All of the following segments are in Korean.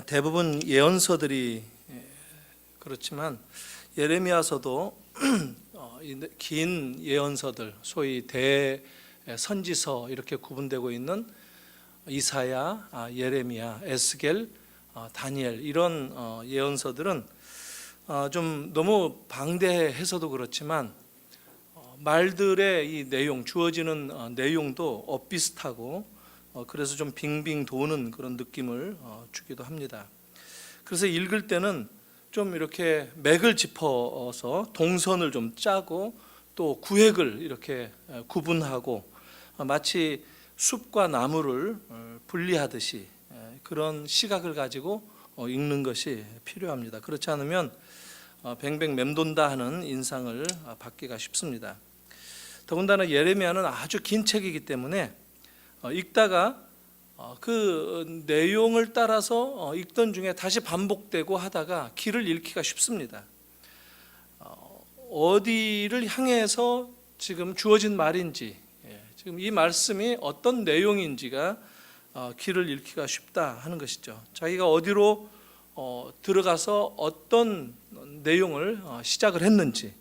대부분 예언서들이 그렇지만 예레미야서도 긴 예언서들, 소위 대선지서 이렇게 구분되고 있는 이사야, 예레미야, 에스겔, 다니엘 이런 예언서들은 좀 너무 방대해서도 그렇지만 말들의 이 내용, 주어지는 내용도 엇비슷하고 그래서 좀 빙빙 도는 그런 느낌을 주기도 합니다. 그래서 읽을 때는 좀 이렇게 맥을 짚어서 동선을 좀 짜고 또 구획을 이렇게 구분하고 마치 숲과 나무를 분리하듯이 그런 시각을 가지고 읽는 것이 필요합니다. 그렇지 않으면 뱅뱅 맴돈다 하는 인상을 받기가 쉽습니다. 더군다나 예레미야는 아주 긴 책이기 때문에 읽다가 그 내용을 따라서 읽던 중에 다시 반복되고 하다가 길을 잃기가 쉽습니다. 어디를 향해서 지금 주어진 말인지, 지금 이 말씀이 어떤 내용인지가 길을 잃기가 쉽다 하는 것이죠. 자기가 어디로 들어가서 어떤 내용을 시작을 했는지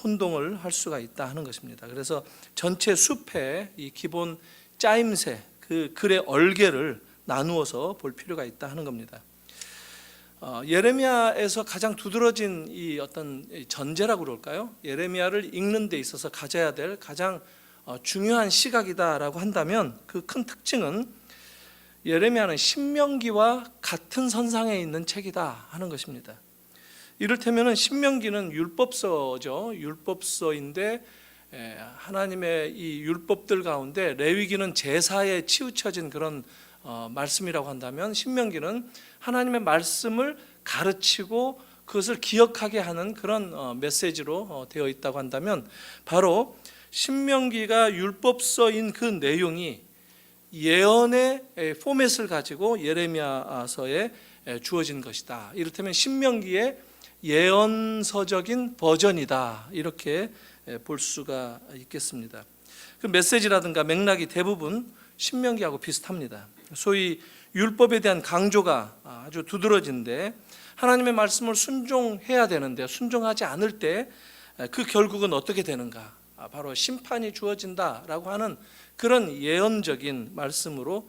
혼동을 할 수가 있다 하는 것입니다. 그래서 전체 숲의 이 기본 짜임새, 그 글의 얼개를 나누어서 볼 필요가 있다 하는 겁니다. 예레미야에서 가장 두드러진 이 어떤 전제라고 그럴까요? 예레미야를 읽는 데 있어서 가져야 될 가장 중요한 시각이다라고 한다면 그 큰 특징은 예레미야는 신명기와 같은 선상에 있는 책이다 하는 것입니다. 이를테면 신명기는 율법서죠. 율법서인데 하나님의 이 율법들 가운데 레위기는 제사에 치우쳐진 그런 말씀이라고 한다면 신명기는 하나님의 말씀을 가르치고 그것을 기억하게 하는 그런 메시지로 되어 있다고 한다면 바로 신명기가 율법서인 그 내용이 예언의 포맷을 가지고 예레미야서에 주어진 것이다. 이를테면 신명기의 예언서적인 버전이다. 이렇게 볼 수가 있겠습니다. 그 메시지라든가 맥락이 대부분 신명기하고 비슷합니다. 소위 율법에 대한 강조가 아주 두드러진데 하나님의 말씀을 순종해야 되는데 순종하지 않을 때 그 결국은 어떻게 되는가? 바로 심판이 주어진다라고 하는 그런 예언적인 말씀으로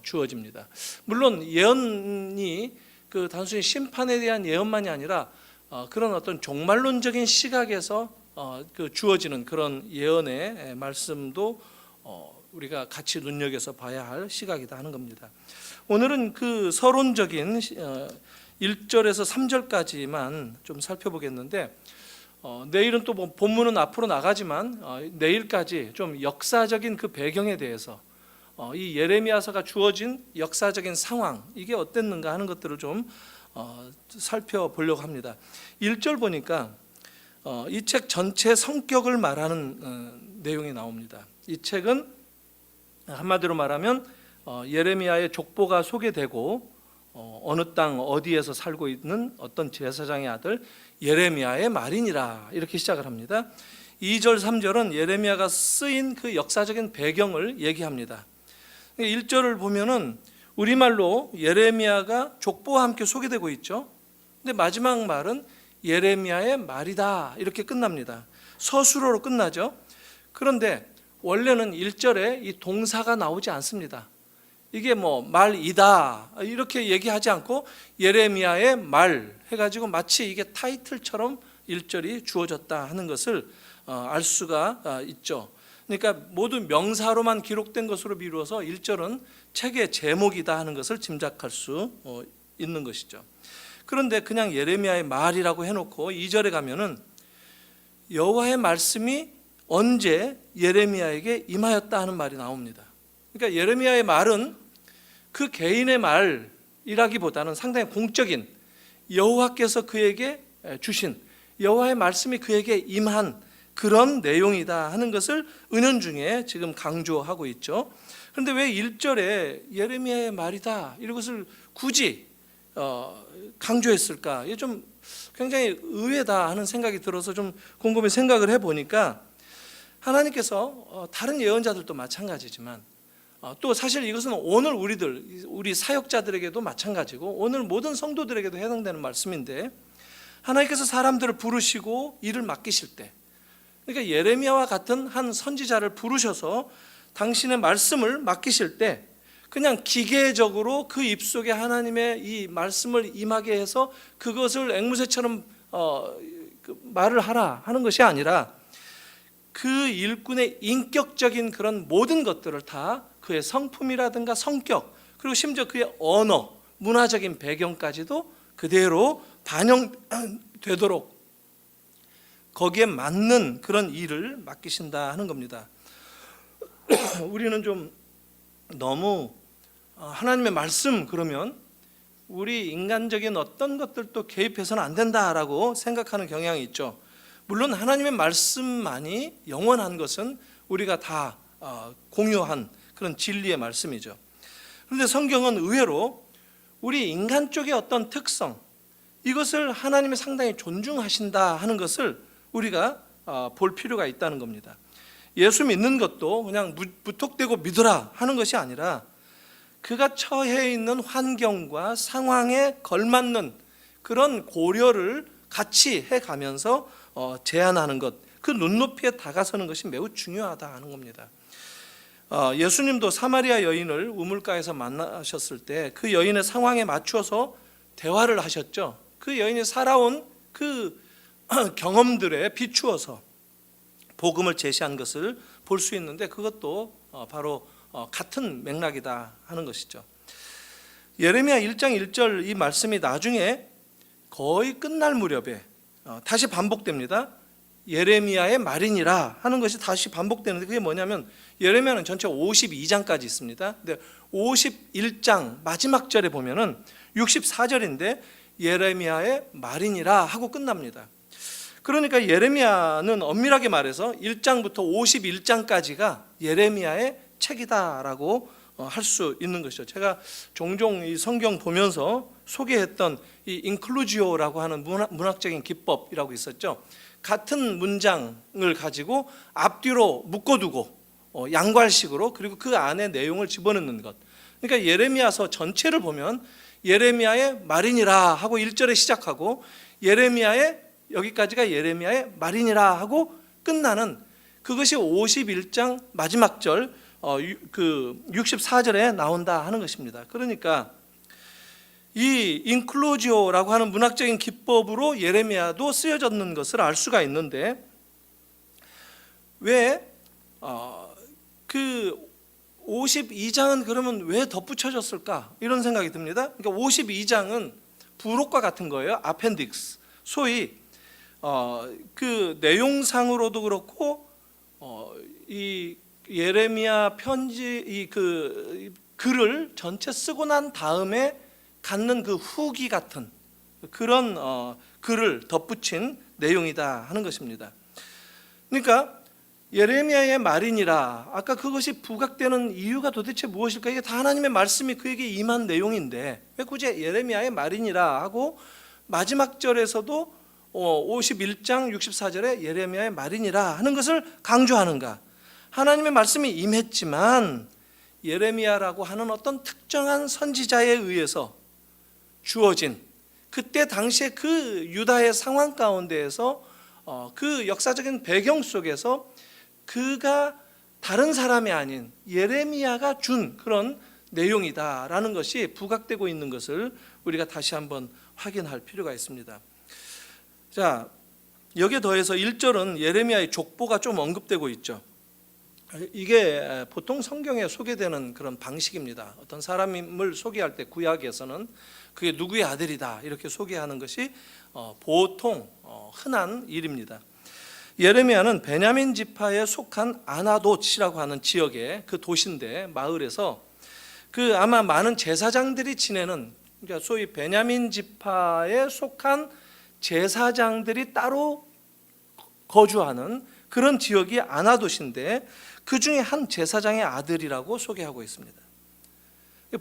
주어집니다. 물론 예언이 그 단순히 심판에 대한 예언만이 아니라 그런 어떤 종말론적인 시각에서 그 주어지는 그런 예언의 말씀도 우리가 같이 눈여겨서 봐야 할 시각이다 하는 겁니다. 오늘은 그 서론적인 1절에서 3절까지만 좀 살펴보겠는데 내일은 또 본문은 앞으로 나가지만 내일까지 좀 역사적인 그 배경에 대해서 이 예레미야서가 주어진 역사적인 상황 이게 어땠는가 하는 것들을 좀 살펴보려고 합니다. 1절 보니까 이 책 전체 성격을 말하는 내용이 나옵니다. 이 책은 한마디로 말하면 예레미야의 족보가 소개되고 어느 땅 어디에서 살고 있는 어떤 제사장의 아들 예레미야의 말이니라 이렇게 시작을 합니다. 2절 3절은 예레미야가 쓰인 그 역사적인 배경을 얘기합니다. 1절을 보면은 우리말로 예레미야가 족보와 함께 소개되고 있죠. 근데 마지막 말은 예레미야의 말이다 이렇게 끝납니다. 서술어로 끝나죠. 그런데 원래는 1절에 이 동사가 나오지 않습니다. 이게 말이다 이렇게 얘기하지 않고 예레미야의 말 해가지고 마치 이게 타이틀처럼 1절이 주어졌다 하는 것을 알 수가 있죠. 그러니까 모두 명사로만 기록된 것으로 미루어서 1절은 책의 제목이다 하는 것을 짐작할 수 있는 것이죠. 그런데 그냥 예레미야의 말이라고 해놓고 2절에 가면은 여호와의 말씀이 언제 예레미야에게 임하였다 하는 말이 나옵니다. 그러니까 예레미야의 말은 그 개인의 말이라기보다는 상당히 공적인 여호와께서 그에게 주신 여호와의 말씀이 그에게 임한 그런 내용이다 하는 것을 은연중에 지금 강조하고 있죠. 그런데 왜 1절에 예레미야의 말이다 이것을 굳이 강조했을까? 이게 좀 굉장히 의외다 하는 생각이 들어서 좀 곰곰이 생각을 해보니까 하나님께서 다른 예언자들도 마찬가지지만 또 사실 이것은 오늘 우리 사역자들에게도 마찬가지고 오늘 모든 성도들에게도 해당되는 말씀인데, 하나님께서 사람들을 부르시고 일을 맡기실 때, 그러니까 예레미야와 같은 한 선지자를 부르셔서 당신의 말씀을 맡기실 때 그냥 기계적으로 그 입속에 하나님의 이 말씀을 임하게 해서 그것을 앵무새처럼 말을 하라 하는 것이 아니라 그 일꾼의 인격적인 그런 모든 것들을 다 그의 성품이라든가 성격, 그리고 심지어 그의 언어, 문화적인 배경까지도 그대로 반영되도록 거기에 맞는 그런 일을 맡기신다 하는 겁니다. 우리는 좀 너무 하나님의 말씀 그러면 우리 인간적인 어떤 것들도 개입해서는 안 된다라고 생각하는 경향이 있죠. 물론 하나님의 말씀만이 영원한 것은 우리가 다 공유한 그런 진리의 말씀이죠. 그런데 성경은 의외로 우리 인간 쪽의 어떤 특성, 이것을 하나님이 상당히 존중하신다 하는 것을 우리가 볼 필요가 있다는 겁니다. 예수 믿는 것도 그냥 무턱대고 믿으라 하는 것이 아니라 그가 처해 있는 환경과 상황에 걸맞는 그런 고려를 같이 해가면서 제안하는 것, 그 눈높이에 다가서는 것이 매우 중요하다 하는 겁니다. 예수님도 사마리아 여인을 우물가에서 만나셨을 때 그 여인의 상황에 맞추어서 대화를 하셨죠. 그 여인이 살아온 그 경험들에 비추어서 복음을 제시한 것을 볼 수 있는데, 그것도 바로 같은 맥락이다 하는 것이죠. 예레미야 1장 1절 이 말씀이 나중에 거의 끝날 무렵에 다시 반복됩니다. 예레미야의 말이니라 하는 것이 다시 반복되는데, 그게 뭐냐면 예레미야는 전체 52장까지 있습니다. 근데 51장 마지막 절에 보면은 64절인데 예레미야의 말이니라 하고 끝납니다. 그러니까 예레미야는 엄밀하게 말해서 1장부터 51장까지가 예레미야의 책이다라고 할 수 있는 것이죠. 제가 종종 이 성경 보면서 소개했던 이 인클루지오라고 하는 문학적인 기법이라고 있었죠. 같은 문장을 가지고 앞뒤로 묶어두고 양괄식으로, 그리고 그 안에 내용을 집어넣는 것. 그러니까 예레미야서 전체를 보면 예레미야의 말이니라 하고 1절에 시작하고 여기까지가 예레미야의 말이니라 하고 끝나는, 그것이 51장 마지막 절 그 64절에 나온다 하는 것입니다. 그러니까 이 인클루지오라고 하는 문학적인 기법으로 예레미야도 쓰여졌는 것을 알 수가 있는데, 왜 그 52장은 그러면 왜 덧붙여졌을까 이런 생각이 듭니다. 그러니까 52장은 부록과 같은 거예요. 아펜딕스. 소위 그 내용상으로도 그렇고 이 예레미야 편지 이 그 글을 전체 쓰고 난 다음에 갖는 그 후기 같은 그런 글을 덧붙인 내용이다 하는 것입니다. 그러니까 예레미야의 말이니라, 아까 그것이 부각되는 이유가 도대체 무엇일까? 이게 다 하나님의 말씀이 그에게 임한 내용인데 왜 굳이 예레미야의 말이니라 하고 마지막 절에서도 51장 64절에 예레미야의 말이니라 하는 것을 강조하는가? 하나님의 말씀이 임했지만 예레미야라고 하는 어떤 특정한 선지자에 의해서 주어진 그때 당시에 그 유다의 상황 가운데에서 그 역사적인 배경 속에서 그가 다른 사람이 아닌 예레미야가 준 그런 내용이다라는 것이 부각되고 있는 것을 우리가 다시 한번 확인할 필요가 있습니다. 자, 여기에 더해서 1절은 예레미야의 족보가 좀 언급되고 있죠. 이게 보통 성경에 소개되는 그런 방식입니다. 어떤 사람을 소개할 때 구약에서는 그게 누구의 아들이다 이렇게 소개하는 것이 보통 흔한 일입니다. 예레미야는 베냐민 지파에 속한 아나돗이라고 하는 지역의 그 도시인데, 마을에서 그 아마 많은 제사장들이 지내는, 그러니까 소위 베냐민 지파에 속한 제사장들이 따로 거주하는 그런 지역이 아나돗인데, 그 중에 한 제사장의 아들이라고 소개하고 있습니다.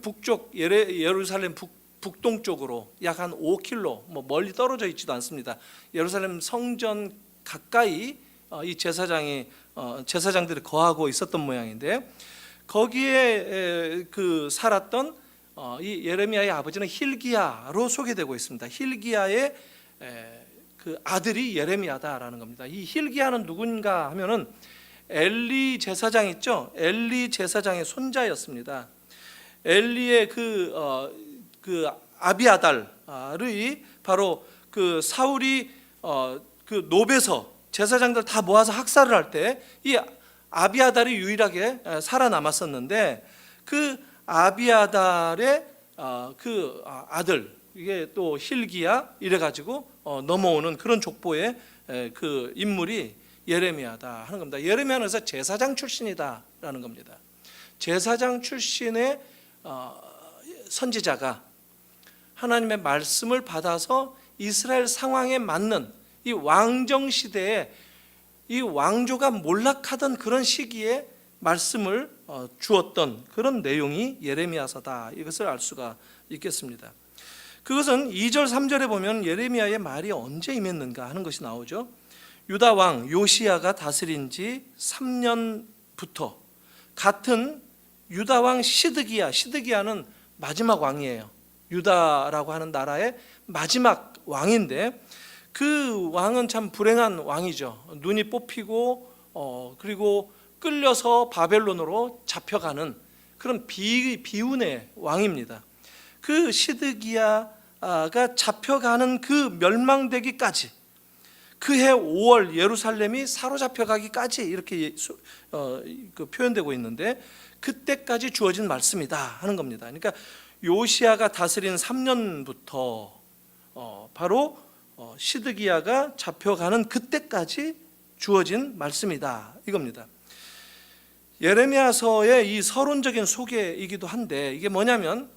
북쪽 예루살렘 북동쪽으로 약 한 5km 멀리 떨어져 있지도 않습니다. 예루살렘 성전 가까이 이 제사장들이 거하고 있었던 모양인데, 거기에 그 살았던 이 예레미야의 아버지는 힐기야로 소개되고 있습니다. 힐기야의 그 아들이 예레미야다라는 겁니다. 이 힐기야는 누군가 하면은 엘리 제사장 있죠? 엘리 제사장의 손자였습니다. 엘리의 그 아비아달이 바로 그 사울이 그 노베서 제사장들 다 모아서 학살을 할 때 이 아비아달이 유일하게 살아남았었는데, 그 아비아달의 그 아들, 이게 또 힐기야 이래가지고 넘어오는 그런 족보의 그 인물이 예레미야다 하는 겁니다. 예레미야는 그래서 제사장 출신이다라는 겁니다. 제사장 출신의 선지자가 하나님의 말씀을 받아서 이스라엘 상황에 맞는 이 왕정 시대에 이 왕조가 몰락하던 그런 시기에 말씀을 주었던 그런 내용이 예레미야서다, 이것을 알 수가 있겠습니다. 그것은 2절 3절에 보면 예레미야의 말이 언제 임했는가 하는 것이 나오죠. 유다 왕 요시야가 다스린 지 3년부터 같은 유다 왕 시드기야는 마지막 왕이에요. 유다라고 하는 나라의 마지막 왕인데, 그 왕은 참 불행한 왕이죠. 눈이 뽑히고 그리고 끌려서 바벨론으로 잡혀가는 그런 비운의 왕입니다. 그 시드기야가 잡혀가는 그 멸망되기까지, 그해 5월 예루살렘이 사로잡혀가기까지 이렇게 표현되고 있는데, 그때까지 주어진 말씀이다 하는 겁니다. 그러니까 요시야가 다스린 3년부터 바로 시드기야가 잡혀가는 그때까지 주어진 말씀이다 이겁니다. 예레미야서의 이 서론적인 소개이기도 한데, 이게 뭐냐면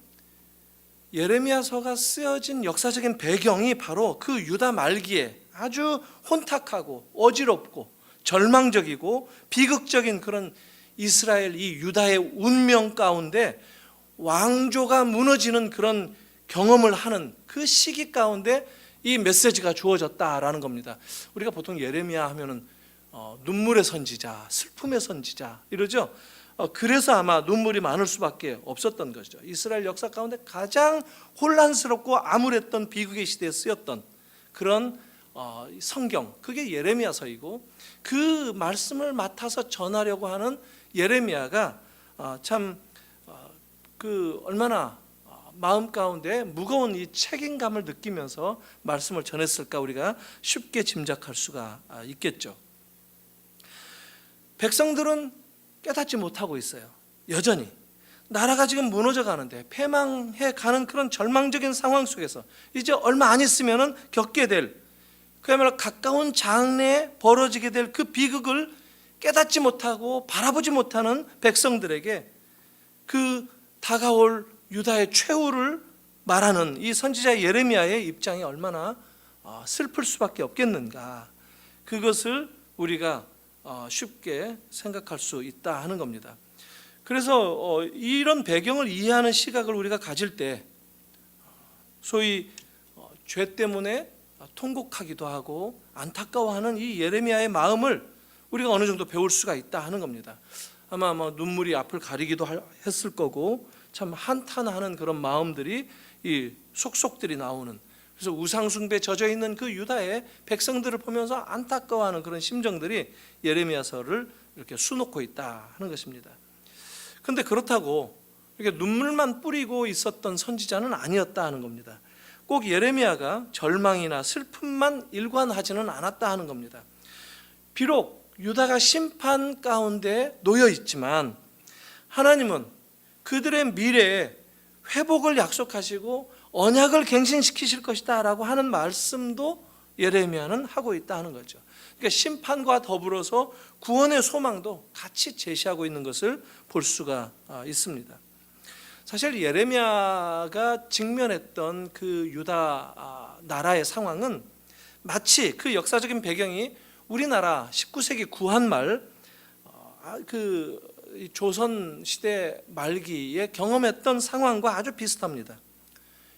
예레미야서가 쓰여진 역사적인 배경이 바로 그 유다 말기에 아주 혼탁하고 어지럽고 절망적이고 비극적인 그런 이스라엘, 이 유다의 운명 가운데 왕조가 무너지는 그런 경험을 하는 그 시기 가운데 이 메시지가 주어졌다라는 겁니다. 우리가 보통 예레미야 하면은 눈물의 선지자, 슬픔의 선지자 이러죠. 그래서 아마 눈물이 많을 수밖에 없었던 것이죠. 이스라엘 역사 가운데 가장 혼란스럽고 암울했던 비극의 시대에 쓰였던 그런 성경, 그게 예레미야서이고, 그 말씀을 맡아서 전하려고 하는 예레미야가 참 얼마나 마음 가운데 무거운 이 책임감을 느끼면서 말씀을 전했을까 우리가 쉽게 짐작할 수가 있겠죠. 백성들은 깨닫지 못하고 있어요. 여전히 나라가 지금 무너져 가는데, 패망해 가는 그런 절망적인 상황 속에서 이제 얼마 안 있으면 겪게 될, 그야말로 가까운 장래에 벌어지게 될 그 비극을 깨닫지 못하고 바라보지 못하는 백성들에게 그 다가올 유다의 최후를 말하는 이 선지자 예레미야의 입장이 얼마나 슬플 수밖에 없겠는가, 그것을 우리가 쉽게 생각할 수 있다 하는 겁니다. 그래서 이런 배경을 이해하는 시각을 우리가 가질 때 소위 죄 때문에 통곡하기도 하고 안타까워하는 이 예레미야의 마음을 우리가 어느 정도 배울 수가 있다 하는 겁니다. 아마 눈물이 앞을 가리기도 했을 거고, 참 한탄하는 그런 마음들이 이 속속들이 나오는, 그래서 우상숭배에 젖어 있는 그 유다의 백성들을 보면서 안타까워하는 그런 심정들이 예레미야서를 이렇게 수놓고 있다 하는 것입니다. 그런데 그렇다고 이렇게 눈물만 뿌리고 있었던 선지자는 아니었다 하는 겁니다. 꼭 예레미야가 절망이나 슬픔만 일관하지는 않았다 하는 겁니다. 비록 유다가 심판 가운데 놓여 있지만 하나님은 그들의 미래에 회복을 약속하시고 언약을 갱신시키실 것이다 라고 하는 말씀도 예레미야는 하고 있다 하는 거죠. 그러니까 심판과 더불어서 구원의 소망도 같이 제시하고 있는 것을 볼 수가 있습니다. 사실 예레미야가 직면했던 그 유다 나라의 상황은 마치 그 역사적인 배경이 우리나라 19세기 구한말 그 조선 시대 말기에 경험했던 상황과 아주 비슷합니다.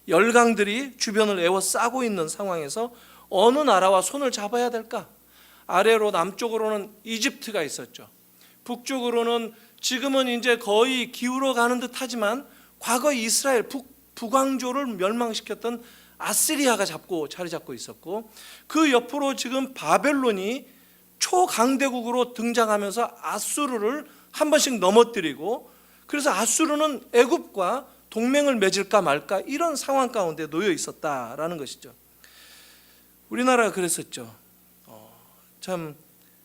열강들이 주변을 에워싸고 있는 상황에서 어느 나라와 손을 잡아야 될까? 아래로 남쪽으로는 이집트가 있었죠. 북쪽으로는 지금은 이제 거의 기울어 가는 듯하지만 과거 이스라엘 북왕조를 멸망시켰던 아시리아가 자리 잡고 있었고, 그 옆으로 지금 바벨론이 초강대국으로 등장하면서 아수르를 한 번씩 넘어뜨리고, 그래서 아수르는 애굽과 동맹을 맺을까 말까 이런 상황 가운데 놓여 있었다라는 것이죠. 우리나라가 그랬었죠. 참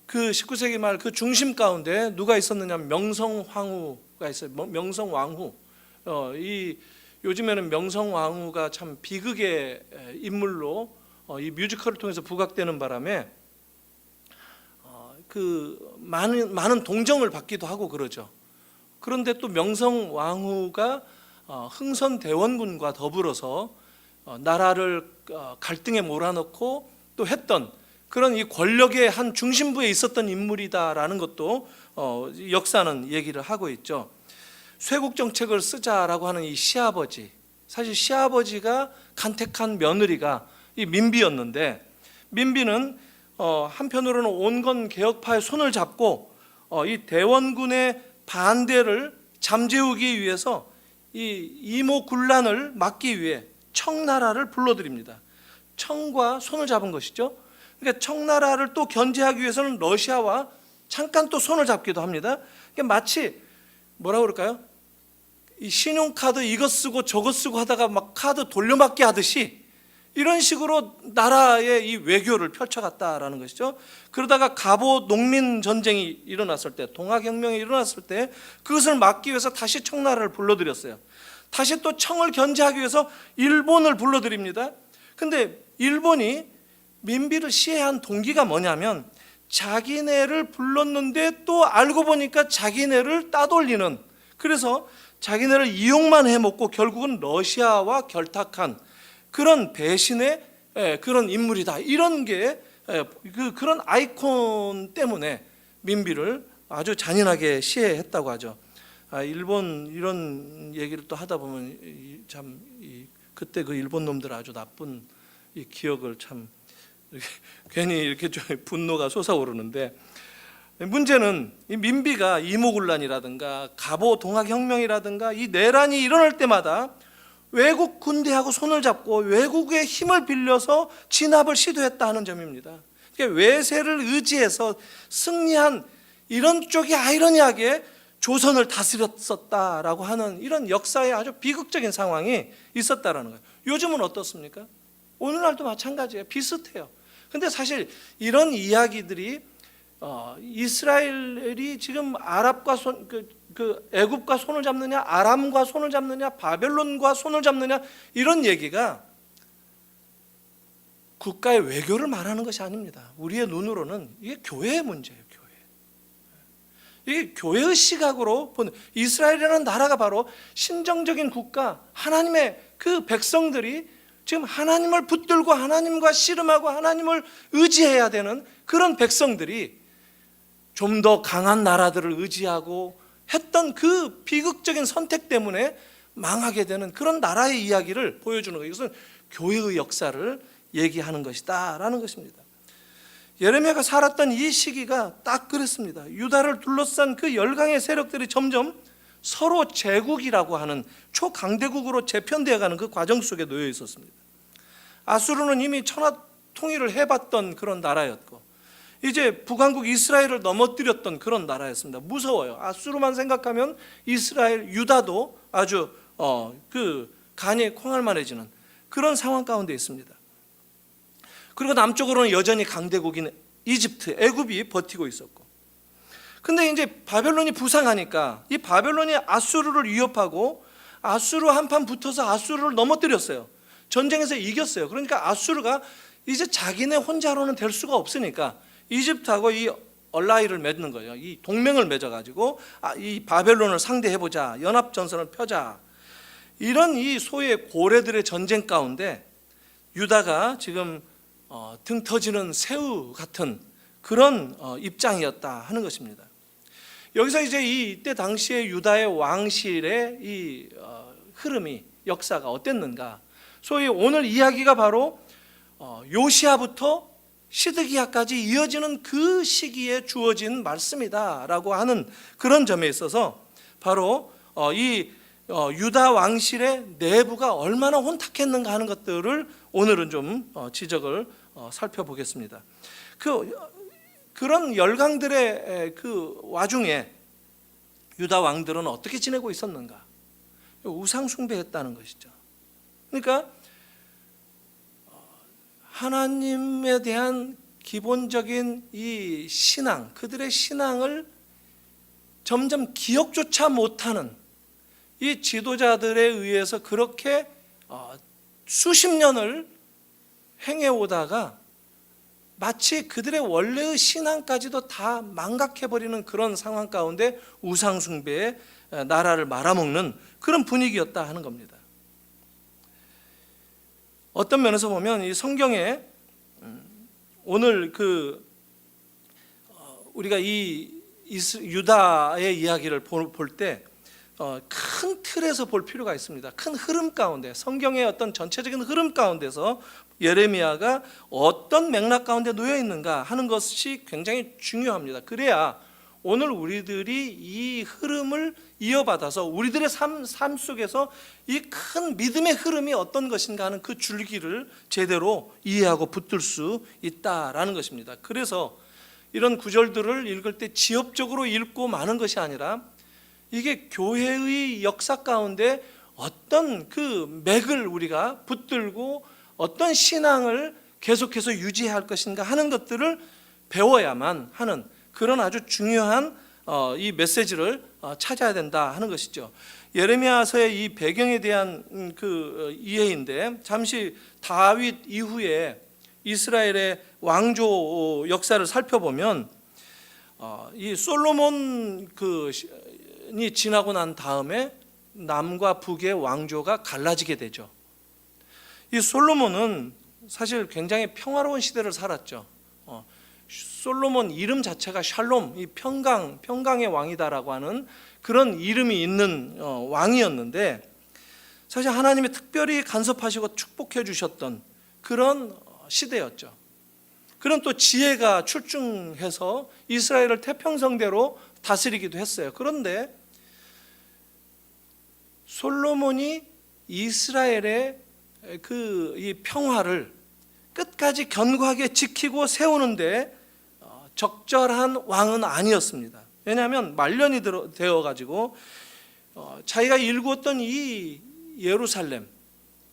그 19세기 말 그 중심 가운데 누가 있었느냐면 명성황후가 있어요. 명성왕후. 이 요즘에는 명성왕후가 참 비극의 인물로 이 뮤지컬을 통해서 부각되는 바람에 그 많은 동정을 받기도 하고 그러죠. 그런데 또 명성왕후가 흥선대원군과 더불어서 나라를 갈등에 몰아넣고 또 했던 그런 이 권력의 한 중심부에 있었던 인물이다라는 것도 역사는 얘기를 하고 있죠. 쇄국 정책을 쓰자라고 하는 이 시아버지, 사실 시아버지가 간택한 며느리가 이 민비였는데, 민비는 한편으로는 온건 개혁파의 손을 잡고 이 대원군의 반대를 잠재우기 위해서 이 이모군란을 막기 위해 청나라를 불러들입니다. 청과 손을 잡은 것이죠. 그러니까 청나라를 또 견제하기 위해서는 러시아와 잠깐 또 손을 잡기도 합니다. 그러니까 마치 뭐라 그럴까요? 이 신용카드 이것 쓰고 저것 쓰고 하다가 막 카드 돌려막기 하듯이 이런 식으로 나라의 이 외교를 펼쳐갔다라는 것이죠. 그러다가 갑오 농민 전쟁이 일어났을 때, 동학혁명이 일어났을 때 그것을 막기 위해서 다시 청나라를 불러들였어요. 다시 또 청을 견제하기 위해서 일본을 불러들입니다. 근데 일본이 민비를 시해한 동기가 뭐냐면, 자기네를 불렀는데 또 알고 보니까 자기네를 따돌리는, 그래서 자기네를 이용만 해먹고 결국은 러시아와 결탁한 그런 배신의 그런 인물이다. 이런 게 그런 아이콘 때문에 민비를 아주 잔인하게 시해했다고 하죠. 일본 이런 얘기를 또 하다 보면 참 그때 그 일본 놈들 아주 나쁜 이 기억을 참 괜히 이렇게 좀 분노가 솟아오르는데, 문제는 이 민비가 이모군란이라든가 갑오 동학혁명이라든가 이 내란이 일어날 때마다 외국 군대하고 손을 잡고 외국의 힘을 빌려서 진압을 시도했다 하는 점입니다. 그러니까 외세를 의지해서 승리한 이런 쪽이 아이러니하게 조선을 다스렸었다라고 하는 이런 역사의 아주 비극적인 상황이 있었다라는 거예요. 요즘은 어떻습니까? 오늘날도 마찬가지예요. 비슷해요. 근데 사실 이런 이야기들이 이스라엘이 지금 아랍과 애굽과 손을 잡느냐, 아람과 손을 잡느냐, 바벨론과 손을 잡느냐, 이런 얘기가 국가의 외교를 말하는 것이 아닙니다. 우리의 눈으로는 이게 교회의 문제예요. 이게 교회의 시각으로 보는, 이스라엘이라는 나라가 바로 신정적인 국가, 하나님의 그 백성들이 지금 하나님을 붙들고 하나님과 씨름하고 하나님을 의지해야 되는 그런 백성들이 좀 더 강한 나라들을 의지하고 했던 그 비극적인 선택 때문에 망하게 되는 그런 나라의 이야기를 보여주는 거예요. 이것은 교회의 역사를 얘기하는 것이다 라는 것입니다. 예레미야가 살았던 이 시기가 딱 그랬습니다. 유다를 둘러싼 그 열강의 세력들이 점점 서로 제국이라고 하는 초강대국으로 재편되어가는 그 과정 속에 놓여 있었습니다. 아수르는 이미 천하 통일을 해봤던 그런 나라였고, 이제 북왕국 이스라엘을 넘어뜨렸던 그런 나라였습니다. 무서워요. 아수르만 생각하면 이스라엘, 유다도 아주 그 간이 콩알만해지는 그런 상황 가운데 있습니다. 그리고 남쪽으로는 여전히 강대국인 이집트, 애굽이 버티고 있었고, 근데 이제 바벨론이 부상하니까 이 바벨론이 아수르를 위협하고 아수르 한판 붙어서 아수르를 넘어뜨렸어요. 전쟁에서 이겼어요. 그러니까 아수르가 이제 자기네 혼자로는 될 수가 없으니까 이집트하고 이 얼라이를 맺는 거예요. 이 동맹을 맺어가지고 이 바벨론을 상대해보자, 연합전선을 펴자, 이런 이 소의 고래들의 전쟁 가운데 유다가 지금 등 터지는 새우 같은 그런 입장이었다 하는 것입니다. 여기서 이제 이때 당시에 유다의 왕실의 이 흐름이, 역사가 어땠는가? 소위 오늘 이야기가 바로 요시야부터 시드기야까지 이어지는 그 시기에 주어진 말씀이다라고 하는 그런 점에 있어서 바로 이 유다 왕실의 내부가 얼마나 혼탁했는가 하는 것들을 오늘은 좀 지적을 살펴보겠습니다. 그런 열강들의 그 와중에 유다 왕들은 어떻게 지내고 있었는가? 우상 숭배했다는 것이죠. 그러니까 하나님에 대한 기본적인 이 신앙, 그들의 신앙을 점점 기억조차 못하는 이 지도자들에 의해서 그렇게 수십 년을 행해오다가 마치 그들의 원래의 신앙까지도 다 망각해버리는 그런 상황 가운데 우상숭배의 나라를 말아먹는 그런 분위기였다 하는 겁니다. 어떤 면에서 보면 이 성경에 오늘 우리가 이 유다의 이야기를 볼 때 큰 틀에서 볼 필요가 있습니다. 큰 흐름 가운데, 성경의 어떤 전체적인 흐름 가운데서 예레미야가 어떤 맥락 가운데 놓여 있는가 하는 것이 굉장히 중요합니다. 그래야 오늘 우리들이 이 흐름을 이어받아서 우리들의 삶 속에서 이 큰 믿음의 흐름이 어떤 것인가 하는 그 줄기를 제대로 이해하고 붙들 수 있다라는 것입니다. 그래서 이런 구절들을 읽을 때 지엽적으로 읽고 마는 것이 아니라 이게 교회의 역사 가운데 어떤 그 맥을 우리가 붙들고 어떤 신앙을 계속해서 유지해야 할 것인가 하는 것들을 배워야만 하는 그런 아주 중요한 이 메시지를 찾아야 된다 하는 것이죠. 예레미야서의 이 배경에 대한 그 이해인데, 잠시 다윗 이후에 이스라엘의 왕조 역사를 살펴보면 이 솔로몬이 지나고 난 다음에 남과 북의 왕조가 갈라지게 되죠. 이 솔로몬은 사실 굉장히 평화로운 시대를 살았죠. 솔로몬 이름 자체가 샬롬, 이 평강의 왕이다라고 하는 그런 이름이 있는 왕이었는데, 사실 하나님이 특별히 간섭하시고 축복해 주셨던 그런 시대였죠. 그런 또 지혜가 출중해서 이스라엘을 태평성대로 다스리기도 했어요. 그런데 솔로몬이 이스라엘의 이 평화를 끝까지 견고하게 지키고 세우는데 적절한 왕은 아니었습니다. 왜냐하면 말년이 되어가지고 자기가 일구었던 이 예루살렘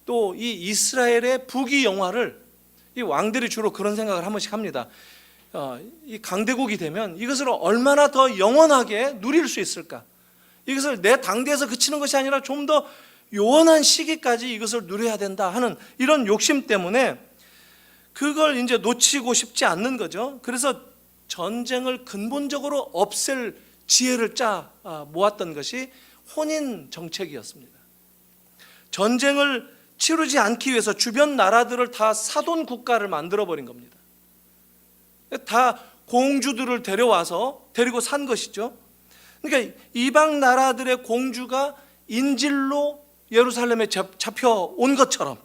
또 이 이스라엘의 부귀 영화를, 이 왕들이 주로 그런 생각을 한 번씩 합니다. 이 강대국이 되면 이것을 얼마나 더 영원하게 누릴 수 있을까? 이것을 내 당대에서 그치는 것이 아니라 좀 더 요원한 시기까지 이것을 누려야 된다 하는 이런 욕심 때문에 그걸 이제 놓치고 싶지 않는 거죠. 그래서 전쟁을 근본적으로 없앨 지혜를 모았던 것이 혼인 정책이었습니다. 전쟁을 치르지 않기 위해서 주변 나라들을 다 사돈 국가를 만들어 버린 겁니다. 다 공주들을 데리고 산 것이죠. 그러니까 이방 나라들의 공주가 인질로 예루살렘에 잡혀온 것처럼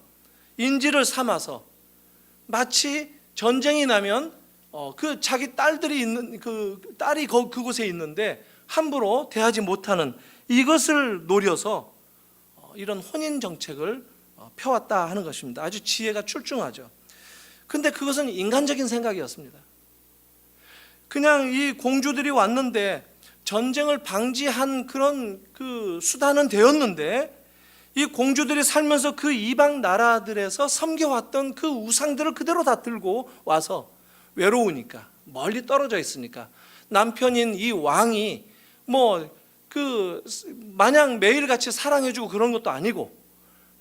인질을 삼아서 마치 전쟁이 나면 그 자기 딸들이 있는 딸이 그곳에 있는데 함부로 대하지 못하는 이것을 노려서 이런 혼인 정책을 펴왔다 하는 것입니다. 아주 지혜가 출중하죠. 근데 그것은 인간적인 생각이었습니다. 그냥 이 공주들이 왔는데 전쟁을 방지한 그런 수단은 되었는데, 이 공주들이 살면서 그 이방 나라들에서 섬겨왔던 그 우상들을 그대로 다 들고 와서 외로우니까, 멀리 떨어져 있으니까 남편인 이 왕이 마냥 매일같이 사랑해주고 그런 것도 아니고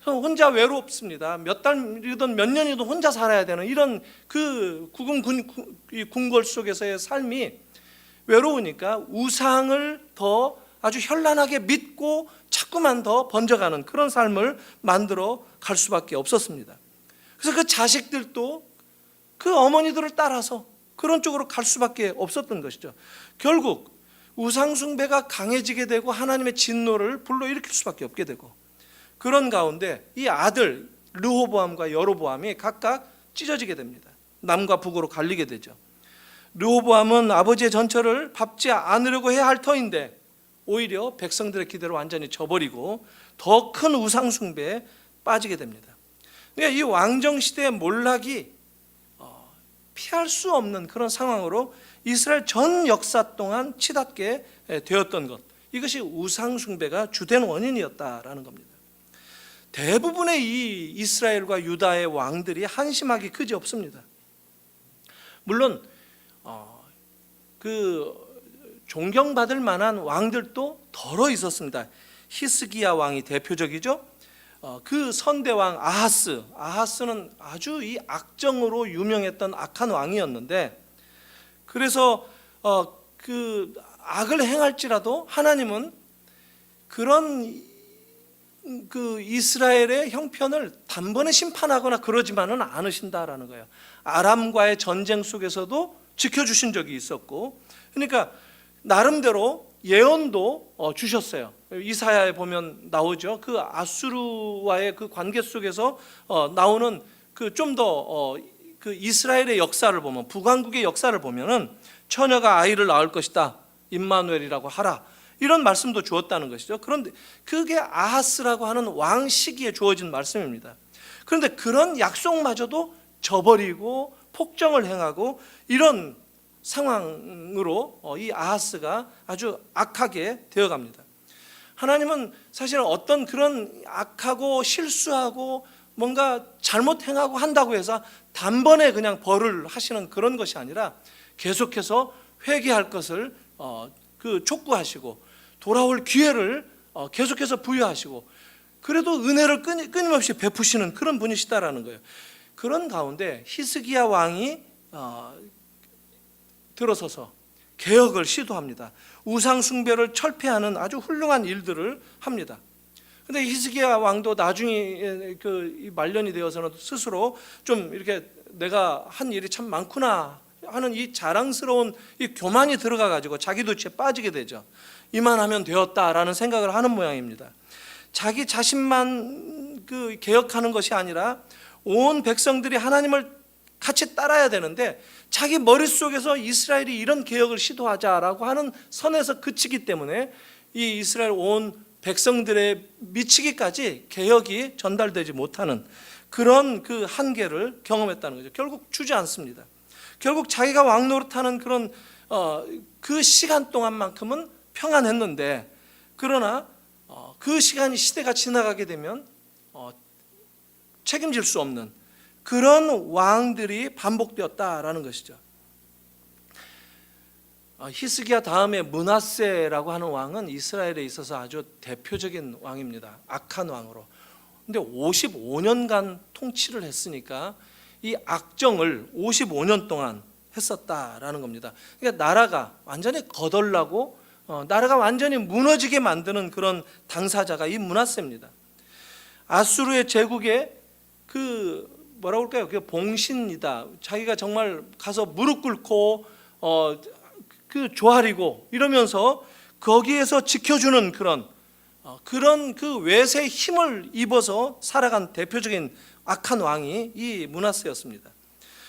혼자 외롭습니다. 몇 달이든 몇 년이든 혼자 살아야 되는 이런 그 궁궐 속에서의 삶이 외로우니까 우상을 더 아주 현란하게 믿고 자꾸만 더 번져가는 그런 삶을 만들어 갈 수밖에 없었습니다. 그래서 그 자식들도 그 어머니들을 따라서 그런 쪽으로 갈 수밖에 없었던 것이죠. 결국 우상숭배가 강해지게 되고 하나님의 진노를 불러일으킬 수밖에 없게 되고, 그런 가운데 이 아들 르호보암과 여로보암이 각각 찢어지게 됩니다. 남과 북으로 갈리게 되죠. 르호보암은 아버지의 전처를 밟지 않으려고 해야 할 터인데 오히려 백성들의 기대를 완전히 저버리고 더 큰 우상 숭배에 빠지게 됩니다. 그러니까 이 왕정 시대의 몰락이 피할 수 없는 그런 상황으로 이스라엘 전 역사 동안 치닫게 되었던 것, 이것이 우상 숭배가 주된 원인이었다라는 겁니다. 대부분의 이 이스라엘과 유다의 왕들이 한심하기 그지없습니다. 물론 그 존경받을 만한 왕들도 덜어 있었습니다. 히스기야 왕이 대표적이죠. 그 선대왕 아하스는 아주 이 악정으로 유명했던 악한 왕이었는데, 그래서 그 악을 행할지라도 하나님은 그런 그 이스라엘의 형편을 단번에 심판하거나 그러지만은 않으신다라는 거예요. 아람과의 전쟁 속에서도 지켜주신 적이 있었고, 그러니까 나름대로 예언도 주셨어요. 이사야에 보면 나오죠. 그 아수르와의 그 관계 속에서 나오는 그 좀 더 그 이스라엘의 역사를 보면, 북왕국의 역사를 보면은 처녀가 아이를 낳을 것이다, 임마누엘이라고 하라, 이런 말씀도 주었다는 것이죠. 그런데 그게 아하스라고 하는 왕 시기에 주어진 말씀입니다. 그런데 그런 약속마저도 저버리고 폭정을 행하고 이런 상황으로 이 아하스가 아주 악하게 되어갑니다. 하나님은 사실 어떤 그런 악하고 실수하고 뭔가 잘못 행하고 한다고 해서 단번에 그냥 벌을 하시는 그런 것이 아니라 계속해서 회개할 것을 그 촉구하시고 돌아올 기회를 계속해서 부여하시고, 그래도 은혜를 끊임없이 베푸시는 그런 분이시다라는 거예요. 그런 가운데 히스기야 왕이 들어서서 개혁을 시도합니다. 우상 숭배를 철폐하는 아주 훌륭한 일들을 합니다. 근데 히스기야 왕도 나중에 그 말년이 되어서는 스스로 좀 이렇게 내가 한 일이 참 많구나 하는 이 자랑스러운 이 교만이 들어가 가지고 자기도 죄에 빠지게 되죠. 이만하면 되었다라는 생각을 하는 모양입니다. 자기 자신만 그 개혁하는 것이 아니라 온 백성들이 하나님을 같이 따라야 되는데 자기 머릿속에서 이스라엘이 이런 개혁을 시도하자라고 하는 선에서 그치기 때문에 이 이스라엘 온 백성들의 미치기까지 개혁이 전달되지 못하는 그런 그 한계를 경험했다는 거죠. 결국 주지 않습니다. 결국 자기가 왕 노릇하는 그런 그 시간 동안만큼은 평안했는데, 그러나 그 시간이 시대가 지나가게 되면 책임질 수 없는 그런 왕들이 반복되었다라는 것이죠. 히스기야 다음에 므낫세라고 하는 왕은 이스라엘에 있어서 아주 대표적인 왕입니다. 악한 왕으로. 근데 55년간 통치를 했으니까 이 악정을 55년 동안 했었다라는 겁니다. 그러니까 나라가 완전히 거덜나고 나라가 완전히 무너지게 만드는 그런 당사자가 이 므낫세입니다. 아수르의 제국의 그 뭐라고 할까요? 그 봉신이다. 자기가 정말 가서 무릎 꿇고 그 조아리고 이러면서 거기에서 지켜주는 그런 그 외세의 힘을 입어서 살아간 대표적인 악한 왕이 이 므낫세였습니다.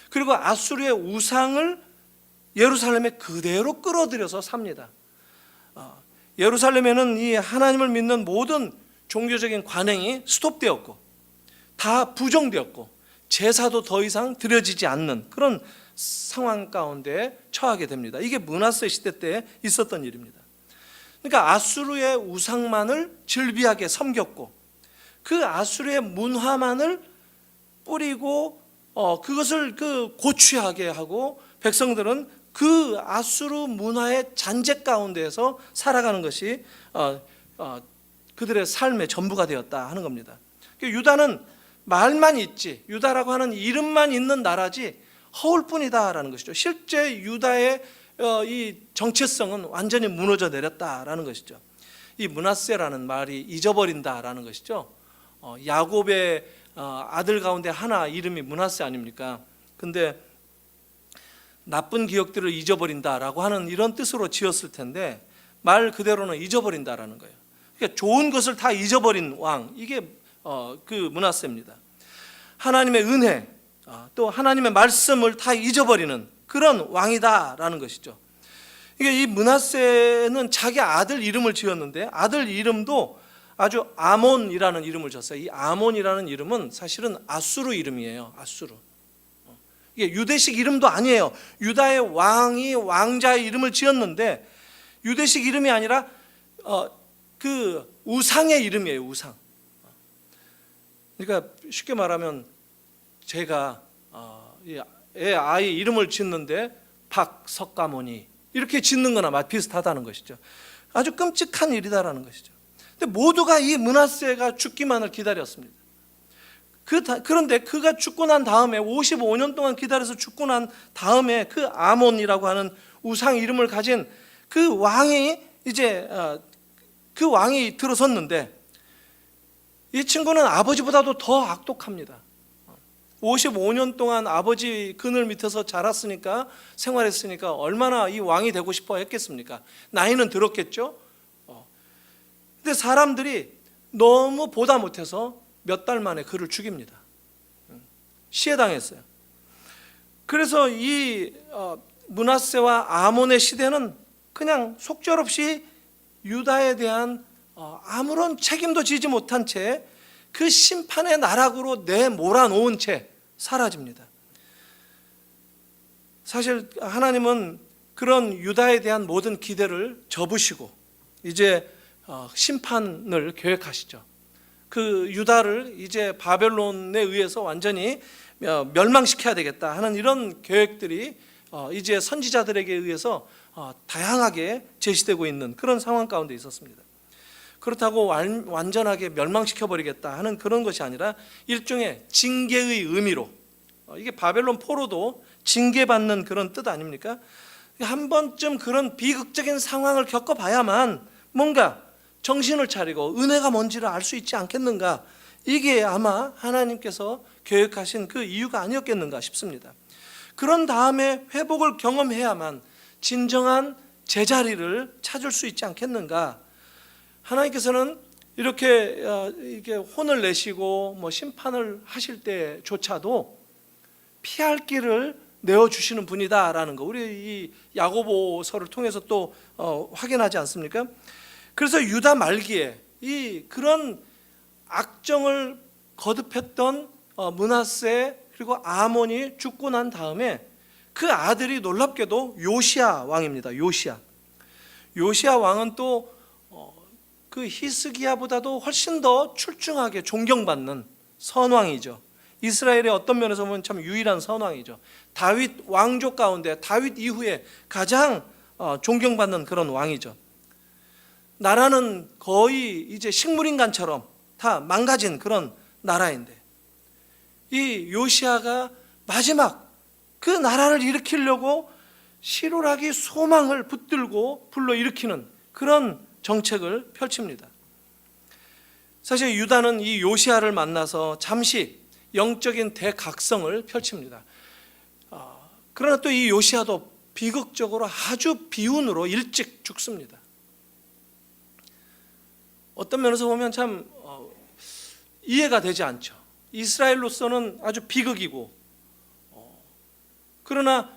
그리고 아수르의 우상을 예루살렘에 그대로 끌어들여서 삽니다. 예루살렘에는 이 하나님을 믿는 모든 종교적인 관행이 스톱되었고 다 부정되었고 제사도 더 이상 드려지지 않는 그런 상황 가운데 처하게 됩니다. 이게 므낫세 시대 때 있었던 일입니다. 그러니까 아수르의 우상만을 즐비하게 섬겼고 그 아수르의 문화만을 뿌리고 그것을 그 고취하게 하고 백성들은 그 아수르 문화의 잔재 가운데에서 살아가는 것이 그들의 삶의 전부가 되었다 하는 겁니다. 유다는 말만 있지, 유다라고 하는 이름만 있는 나라지 허울뿐이다라는 것이죠. 실제 유다의 이 정체성은 완전히 무너져 내렸다라는 것이죠. 이 므낫세라는 말이 잊어버린다라는 것이죠. 야곱의 아들 가운데 하나 이름이 므낫세 아닙니까? 근데 나쁜 기억들을 잊어버린다라고 하는 이런 뜻으로 지었을 텐데 말 그대로는 잊어버린다라는 거예요. 그러니까 좋은 것을 다 잊어버린 왕, 이게 그 므낫세입니다. 하나님의 은혜, 또 하나님의 말씀을 다 잊어버리는 그런 왕이다라는 것이죠. 이게 이 므낫세는 자기 아들 이름을 지었는데 아들 이름도 아주 아몬이라는 이름을 줬어요. 이 아몬이라는 이름은 사실은 아수르 이름이에요. 아수르. 이게 유대식 이름도 아니에요. 유다의 왕이 왕자의 이름을 지었는데 유대식 이름이 아니라 그 우상의 이름이에요. 우상. 그러니까 쉽게 말하면 제가 아이 이름을 짓는데 박석가모니 이렇게 짓는 거나 비슷하다는 것이죠. 아주 끔찍한 일이다라는 것이죠. 근데 모두가 이 므낫세가 죽기만을 기다렸습니다. 그런데 그가 죽고 난 다음에 55년 동안 기다려서 죽고 난 다음에 그 아몬이라고 하는 우상 이름을 가진 그 왕이 이제 그 왕이 들어섰는데 이 친구는 아버지보다도 더 악독합니다. 55년 동안 아버지 그늘 밑에서 자랐으니까 생활했으니까 얼마나 이 왕이 되고 싶어 했겠습니까? 나이는 들었겠죠. 근데 사람들이 너무 보다 못해서 몇 달 만에 그를 죽입니다. 시해당했어요. 그래서 이 므낫세와 아몬의 시대는 그냥 속절없이 유다에 대한 아무런 책임도 지지 못한 채 그 심판의 나락으로 내몰아놓은 채 사라집니다. 사실 하나님은 그런 유다에 대한 모든 기대를 접으시고 이제 심판을 계획하시죠. 그 유다를 이제 바벨론에 의해서 완전히 멸망시켜야 되겠다 하는 이런 계획들이 이제 선지자들에게 의해서 다양하게 제시되고 있는 그런 상황 가운데 있었습니다. 그렇다고 완전하게 멸망시켜버리겠다 하는 그런 것이 아니라 일종의 징계의 의미로, 이게 바벨론 포로도 징계받는 그런 뜻 아닙니까? 한 번쯤 그런 비극적인 상황을 겪어봐야만 뭔가 정신을 차리고 은혜가 뭔지를 알 수 있지 않겠는가. 이게 아마 하나님께서 계획하신 그 이유가 아니었겠는가 싶습니다. 그런 다음에 회복을 경험해야만 진정한 제자리를 찾을 수 있지 않겠는가. 하나님께서는 이렇게 혼을 내시고 심판을 하실 때조차도 피할 길을 내어주시는 분이다라는 거, 우리 이 야고보서를 통해서 또 확인하지 않습니까? 그래서 유다 말기에 이 그런 악정을 거듭했던 므낫세 그리고 아몬이 죽고 난 다음에 그 아들이 놀랍게도 요시야 왕입니다. 요시야 왕은 또 그 히스기야보다도 훨씬 더 출중하게 존경받는 선왕이죠. 이스라엘의 어떤 면에서 보면 참 유일한 선왕이죠. 다윗 왕족 가운데 다윗 이후에 가장 존경받는 그런 왕이죠. 나라는 거의 이제 식물인간처럼 다 망가진 그런 나라인데 이 요시야가 마지막 그 나라를 일으키려고 시루라기 소망을 붙들고 불러일으키는 그런 정책을 펼칩니다. 사실 유다는 이 요시야를 만나서 잠시 영적인 대각성을 펼칩니다. 그러나 또 이 요시야도 비극적으로 아주 비운으로 일찍 죽습니다. 어떤 면에서 보면 참 이해가 되지 않죠. 이스라엘로서는 아주 비극이고, 그러나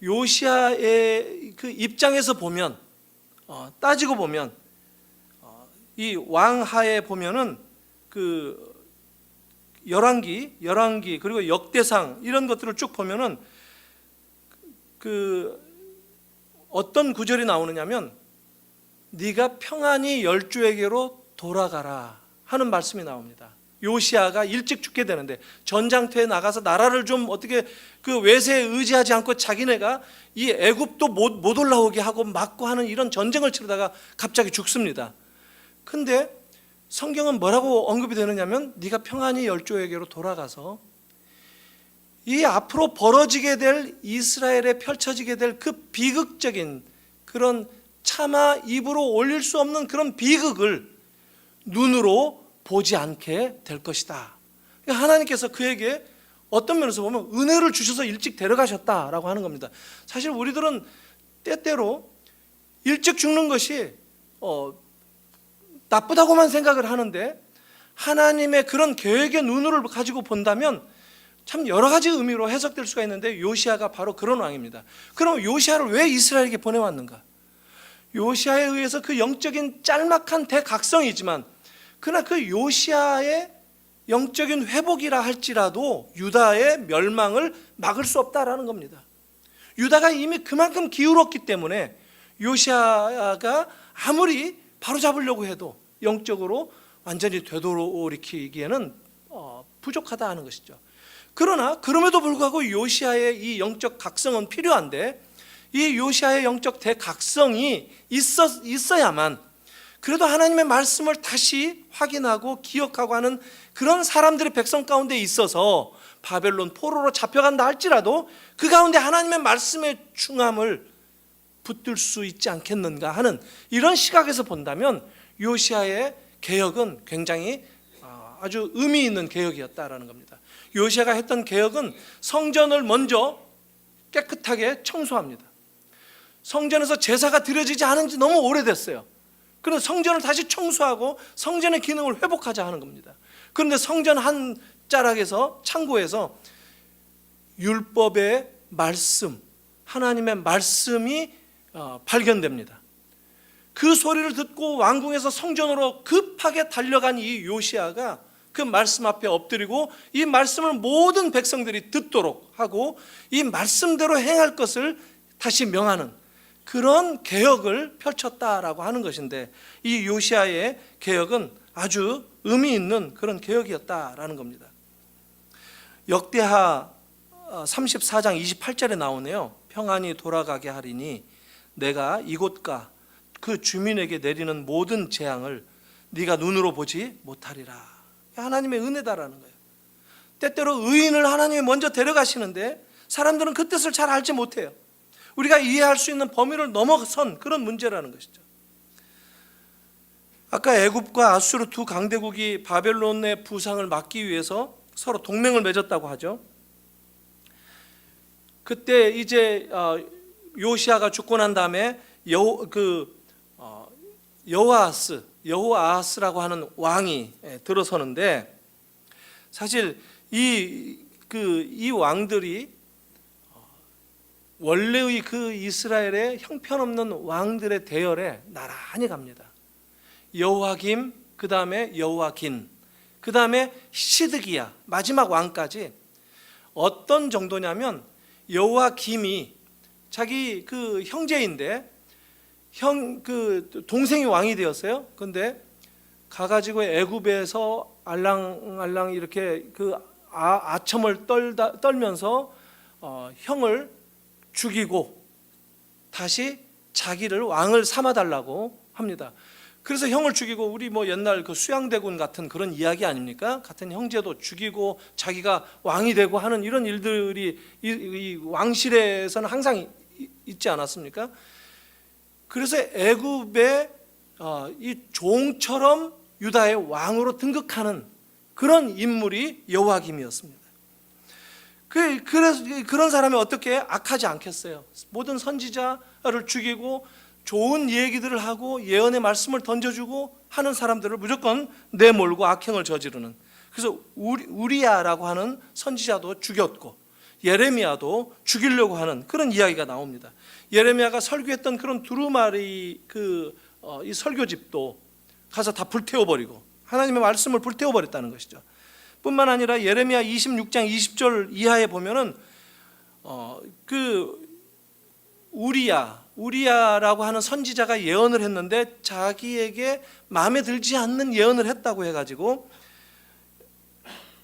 요시야의 그 입장에서 보면, 따지고 보면 이 왕하에 보면은 그 열왕기 그리고 역대상 이런 것들을 쭉 보면은 그 어떤 구절이 나오느냐면 네가 평안히 열조에게로 돌아가라 하는 말씀이 나옵니다. 요시야가 일찍 죽게 되는데 전장터에 나가서 나라를 좀 어떻게 그 외세에 의지하지 않고 자기네가 이 애굽도 못 올라오게 하고 막고 하는 이런 전쟁을 치르다가 갑자기 죽습니다. 근데 성경은 뭐라고 언급이 되느냐면 네가 평안히 열조에게로 돌아가서 이 앞으로 벌어지게 될 이스라엘에 펼쳐지게 될 그 비극적인 그런 차마 입으로 올릴 수 없는 그런 비극을 눈으로 보지 않게 될 것이다. 하나님께서 그에게 어떤 면에서 보면 은혜를 주셔서 일찍 데려가셨다라고 하는 겁니다. 사실 우리들은 때때로 일찍 죽는 것이 나쁘다고만 생각을 하는데 하나님의 그런 계획의 눈을 가지고 본다면 참 여러 가지 의미로 해석될 수가 있는데 요시야가 바로 그런 왕입니다. 그럼 요시야를 왜 이스라엘에게 보내왔는가? 요시야에 의해서 그 영적인 짤막한 대각성이지만 그러나 그 요시야의 영적인 회복이라 할지라도 유다의 멸망을 막을 수 없다라는 겁니다. 유다가 이미 그만큼 기울었기 때문에 요시야가 아무리 바로잡으려고 해도 영적으로 완전히 되돌이키기에는 부족하다 하는 것이죠. 그러나 그럼에도 불구하고 요시야의 이 영적 각성은 필요한데 이 요시야의 영적 대각성이 있어야만 그래도 하나님의 말씀을 다시 확인하고 기억하고 하는 그런 사람들의 백성 가운데 있어서 바벨론 포로로 잡혀간다 할지라도 그 가운데 하나님의 말씀의 중함을 붙들 수 있지 않겠는가 하는 이런 시각에서 본다면 요시야의 개혁은 굉장히 아주 의미 있는 개혁이었다라는 겁니다. 요시야가 했던 개혁은 성전을 먼저 깨끗하게 청소합니다. 성전에서 제사가 드려지지 않은 지 너무 오래됐어요. 그래서 성전을 다시 청소하고 성전의 기능을 회복하자 하는 겁니다. 그런데 성전 한 자락에서 창고에서 율법의 말씀, 하나님의 말씀이 발견됩니다. 그 소리를 듣고 왕궁에서 성전으로 급하게 달려간 이 요시야가 그 말씀 앞에 엎드리고 이 말씀을 모든 백성들이 듣도록 하고 이 말씀대로 행할 것을 다시 명하는 그런 개혁을 펼쳤다라고 하는 것인데 이 요시야의 개혁은 아주 의미 있는 그런 개혁이었다라는 겁니다. 역대하 34장 28절에 나오네요. 평안히 돌아가게 하리니 내가 이곳과 그 주민에게 내리는 모든 재앙을 네가 눈으로 보지 못하리라. 하나님의 은혜다라는 거예요. 때때로 의인을 하나님이 먼저 데려가시는데 사람들은 그 뜻을 잘 알지 못해요. 우리가 이해할 수 있는 범위를 넘어선 그런 문제라는 것이죠. 아까 애굽과 아수르 두 강대국이 바벨론의 부상을 막기 위해서 서로 동맹을 맺었다고 하죠. 그때 이제 요시야가 죽고 난 다음에 여호아하스라고 하는 왕이 들어서는데 사실 이 왕들이 원래의 그 이스라엘의 형편없는 왕들의 대열에 나란히 갑니다. 여호아김, 그 다음에 여호아긴, 그 다음에 시드기야, 마지막 왕까지 어떤 정도냐면 여호아김이 자기 그 형제인데 그 동생이 왕이 되었어요. 근데 가가지고 애굽에서 알랑알랑 이렇게 그 아첨을 떨면서 형을 죽이고 다시 자기를 왕을 삼아달라고 합니다. 그래서 형을 죽이고 우리 뭐 옛날 그 수양대군 같은 그런 이야기 아닙니까? 같은 형제도 죽이고 자기가 왕이 되고 하는 이런 일들이 이 왕실에서는 항상 있지 않았습니까? 그래서 애굽의 이 종처럼 유다의 왕으로 등극하는 그런 인물이 여호아김이었습니다. 그래서 그런 사람이 어떻게 악하지 않겠어요? 모든 선지자를 죽이고 좋은 얘기들을 하고 예언의 말씀을 던져주고 하는 사람들을 무조건 내몰고 악행을 저지르는, 그래서 우리야라고 하는 선지자도 죽였고 예레미야도 죽이려고 하는 그런 이야기가 나옵니다. 예레미야가 설교했던 그런 두루마리 이 설교집도 가서 다 불태워버리고 하나님의 말씀을 불태워버렸다는 것이죠. 뿐만 아니라 예레미야 26장 20절 이하에 보면은 그 우리야라고 하는 선지자가 예언을 했는데 자기에게 마음에 들지 않는 예언을 했다고 해가지고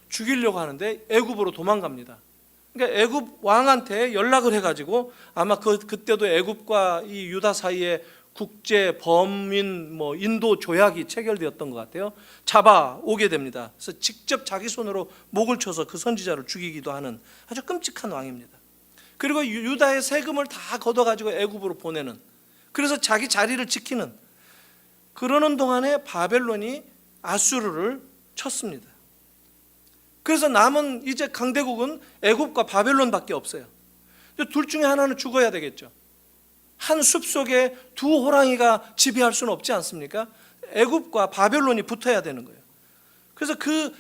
죽이려고 하는데 애굽으로 도망갑니다. 그러니까 애굽 왕한테 연락을 해가지고 아마 그때도 애굽과 이 유다 사이에 국제 범인 인도 조약이 체결되었던 것 같아요. 잡아오게 됩니다. 그래서 직접 자기 손으로 목을 쳐서 그 선지자를 죽이기도 하는 아주 끔찍한 왕입니다. 그리고 유다의 세금을 다 걷어가지고 애굽으로 보내는, 그래서 자기 자리를 지키는, 그러는 동안에 바벨론이 아수르를 쳤습니다. 그래서 남은 이제 강대국은 애굽과 바벨론밖에 없어요. 둘 중에 하나는 죽어야 되겠죠. 한 숲속에 두 호랑이가 지배할 수는 없지 않습니까? 애굽과 바벨론이 붙어야 되는 거예요. 그래서 그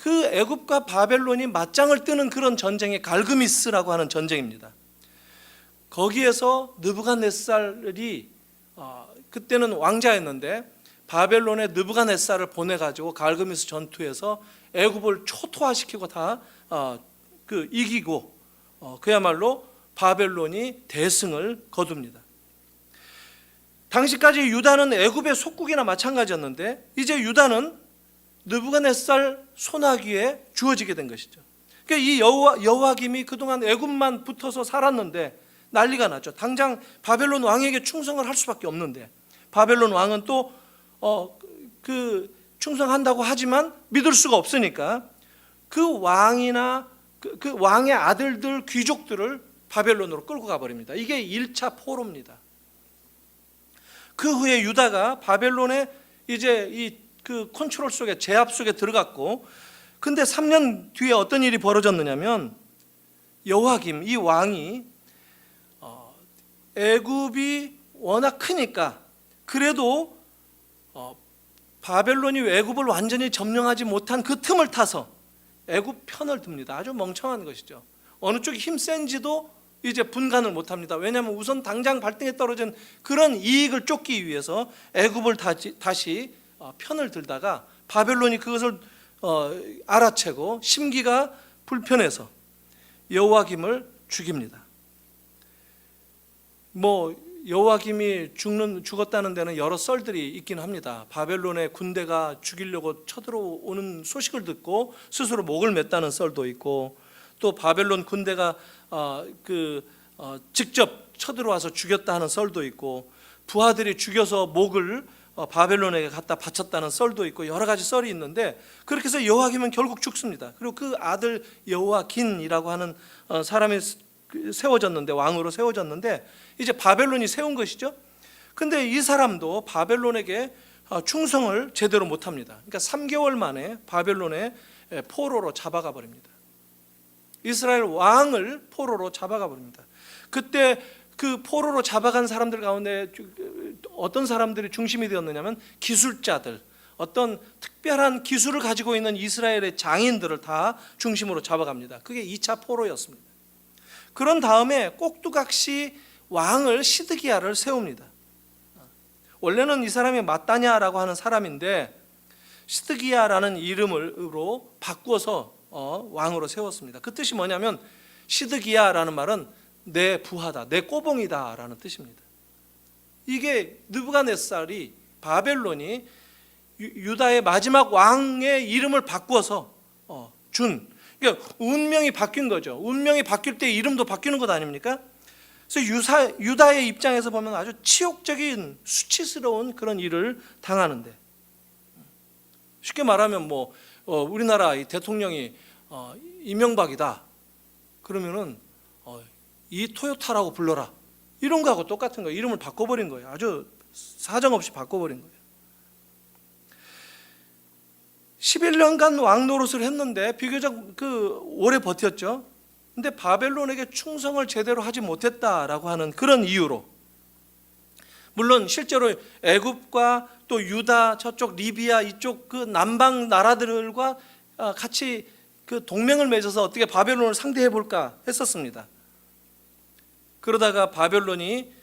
그 애굽과 바벨론이 맞짱을 뜨는 그런 전쟁이 갈그미스라고 하는 전쟁입니다. 거기에서 느부갓네살이 그때는 왕자였는데 바벨론의 느부갓네살을 보내가지고 갈그미스 전투에서 애굽을 초토화시키고 다 이기고 그야말로 바벨론이 대승을 거둡니다. 당시까지 유다는 애굽의 속국이나 마찬가지였는데 이제 유다는 느부갓네살 손아귀에 주어지게 된 것이죠. 그러니까 이 여호와김이 그동안 애굽만 붙어서 살았는데 난리가 났죠. 당장 바벨론 왕에게 충성을 할 수밖에 없는데 바벨론 왕은 또 충성한다고 하지만 믿을 수가 없으니까 그 왕이나 그 왕의 아들들 귀족들을 바벨론으로 끌고 가버립니다. 이게 1차 포로입니다. 그 후에 유다가 바벨론의 이제 그 컨트롤 속에, 제압 속에 들어갔고, 근데 3년 뒤에 어떤 일이 벌어졌느냐면 여호와김 이 왕이 애굽이 워낙 크니까 그래도 바벨론이 애굽을 완전히 점령하지 못한 그 틈을 타서 애굽 편을 듭니다. 아주 멍청한 것이죠. 어느 쪽이 힘센지도 이제 분간을 못합니다. 왜냐하면 우선 당장 발등에 떨어진 그런 이익을 쫓기 위해서 애굽을 다시 편을 들다가 바벨론이 그것을 알아채고 심기가 불편해서 여호와김을 죽입니다. 여호와김이 죽었다는 데는 여러 썰들이 있긴 합니다. 바벨론의 군대가 죽이려고 쳐들어오는 소식을 듣고 스스로 목을 맸다는 썰도 있고, 또 바벨론 군대가 직접 쳐들어와서 죽였다 하는 썰도 있고, 부하들이 죽여서 목을 바벨론에게 갖다 바쳤다는 썰도 있고, 여러 가지 썰이 있는데 그렇게 해서 여호와김은 결국 죽습니다. 그리고 그 아들 여호와긴이라고 하는 사람이 세워졌는데, 왕으로 세워졌는데 이제 바벨론이 세운 것이죠. 근데 이 사람도 바벨론에게 충성을 제대로 못합니다. 그러니까 3개월 만에 바벨론의 포로로 잡아가 버립니다. 이스라엘 왕을 포로로 잡아가 버립니다. 그때 그 포로로 잡아간 사람들 가운데 어떤 사람들이 중심이 되었느냐면 기술자들, 어떤 특별한 기술을 가지고 있는 이스라엘의 장인들을 다 중심으로 잡아갑니다. 그게 2차 포로였습니다. 그런 다음에 꼭두각시 왕을 시드기야를 세웁니다. 원래는 이 사람이 마따냐라고 하는 사람인데 시드기야라는 이름으로 바꾸어서 왕으로 세웠습니다. 그 뜻이 뭐냐면 시드기야라는 말은 내 부하다, 내 꼬봉이다 라는 뜻입니다. 이게 느부갓네살이, 바벨론이 유다의 마지막 왕의 이름을 바꾸어서 그러니까 운명이 바뀐 거죠. 운명이 바뀔 때 이름도 바뀌는 것 아닙니까? 그래서 유다의 입장에서 보면 아주 치욕적인 수치스러운 그런 일을 당하는데, 쉽게 말하면 우리나라 이 대통령이 이명박이다 그러면은 이 토요타라고 불러라, 이런 거하고 똑같은 거예요. 이름을 바꿔버린 거예요. 아주 사정없이 바꿔버린 거예요. 11년간 왕 노릇을 했는데 비교적 오래 버텼죠. 근데 바벨론에게 충성을 제대로 하지 못했다라고 하는 그런 이유로, 물론 실제로 애굽과 또 유다, 저쪽 리비아 이쪽 그 남방 나라들과 같이 그 동맹을 맺어서 어떻게 바벨론을 상대해 볼까 했었습니다. 그러다가 바벨론이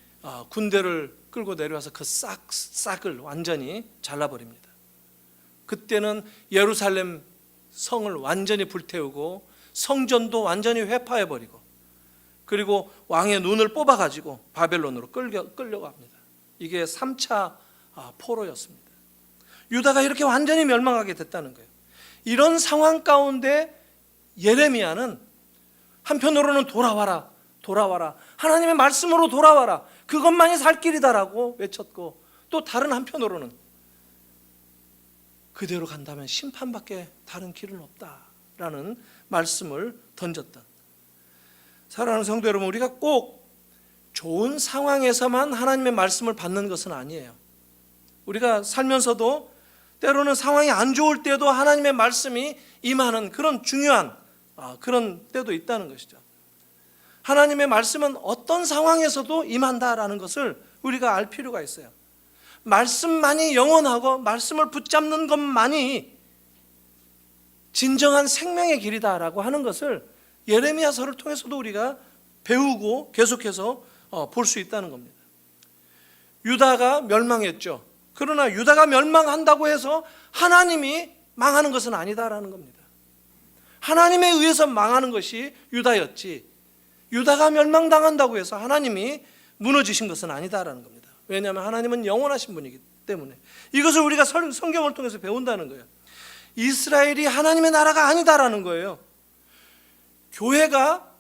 군대를 끌고 내려와서 그 싹을 완전히 잘라버립니다. 그때는 예루살렘 성을 완전히 불태우고 성전도 완전히 회파해버리고, 그리고 왕의 눈을 뽑아가지고 바벨론으로 끌려갑니다. 이게 3차 포로였습니다. 유다가 이렇게 완전히 멸망하게 됐다는 거예요. 이런 상황 가운데 예레미야는 한편으로는 돌아와라, 하나님의 말씀으로 돌아와라, 그것만이 살 길이다라고 외쳤고, 또 다른 한편으로는 그대로 간다면 심판밖에 다른 길은 없다라는 말씀을 던졌던, 사랑하는 성도 여러분, 우리가 꼭 좋은 상황에서만 하나님의 말씀을 받는 것은 아니에요. 우리가 살면서도 때로는 상황이 안 좋을 때도 하나님의 말씀이 임하는 그런 중요한 그런 때도 있다는 것이죠. 하나님의 말씀은 어떤 상황에서도 임한다라는 것을 우리가 알 필요가 있어요. 말씀만이 영원하고 말씀을 붙잡는 것만이 진정한 생명의 길이다라고 하는 것을 예레미야서를 통해서도 우리가 배우고 계속해서 볼 수 있다는 겁니다. 유다가 멸망했죠. 그러나 유다가 멸망한다고 해서 하나님이 망하는 것은 아니다라는 겁니다. 하나님에 의해서 망하는 것이 유다였지, 유다가 멸망당한다고 해서 하나님이 무너지신 것은 아니다라는 겁니다. 왜냐하면 하나님은 영원하신 분이기 때문에. 이것을 우리가 성경을 통해서 배운다는 거예요. 이스라엘이 하나님의 나라가 아니다라는 거예요. 교회가